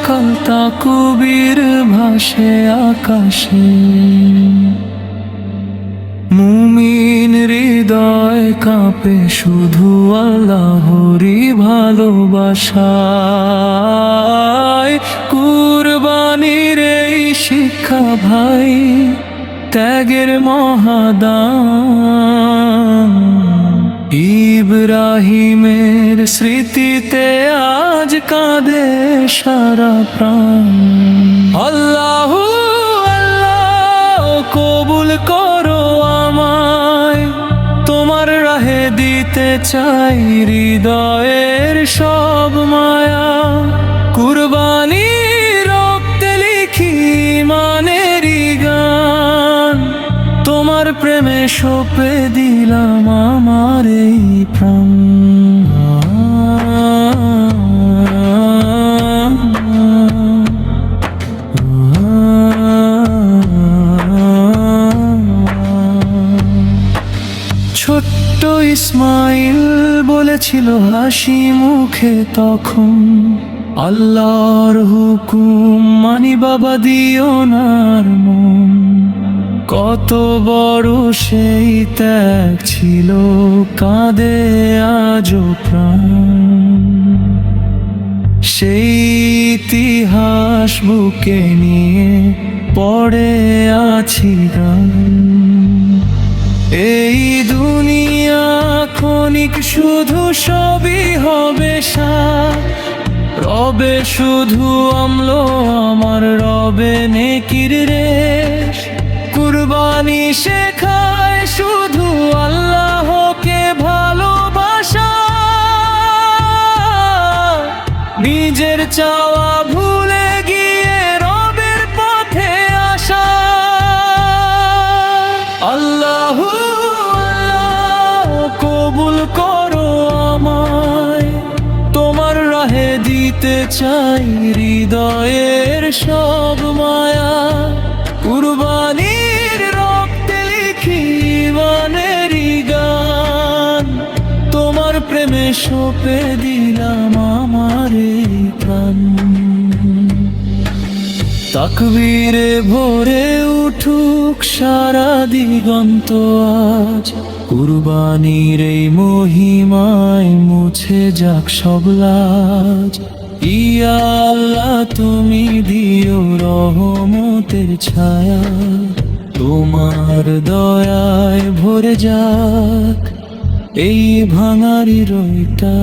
সকাল তাকবীর ভাসে আকাশে, মুমিন হৃদয় কাঁপে শুধু আল্লাহরই ভালোবাসায়। কুরবানির এই শিক্ষা ভাই, ত্যাগের মহাদান। ইব্রাহিমের স্মৃতিতে আজ কাঁদে সারা প্রাণ। আল্লাহু আল্লাহ কবুল করো আমায়, তোমার রাহে দিতে চাই হৃদয়ের সব মায়া। কুরবানি রক্তে লিখি মানেরই গান, তোমার প্রেমে সঁপে দিলাম আমার এই প্রাণ। ছোট্ট ইসমাইল বলেছিল হাসি মুখে তখন, আল্লাহর হুকুম মানি বাবা, দিও না আর মন। কত বড় সেই ত্যাগ ছিল, কাঁদে আজও প্রাণ। সেই ইতিহাস বুকে নিয়ে পড়ে আছি গান। এই দুনিয়া ক্ষণিক শুধু, সবই হবে সাথ। রবে শুধু আমলো আমার, রবে নেকির রেশ। কুরবানি শেখায় শুধু আল্লাহকে ভালোবাসা, নিজের চাওয়া ভুলে গিয়ে রবের পথে আসা। আল্লাহু আল্লাহ কবুল করো আমায়, তোমার রাহে দিতে চাই হৃদয়ের সব মায়া। কুরবানির রক্তে লিখি মানেরই গান, তোমার প্রেমে সঁপে দিলাম আমার এই প্রাণ। তাকবীরে ভরে উঠুক সারা দিগন্ত আজ, কুরবানির এই মহিমায় মুছে যাক সব লাজ। ইয়া আল্লাহ তুমি দিও রহমতের ছায়া, তোমার দয়ায় ভরে যাক এই ভাঙারি রইটা।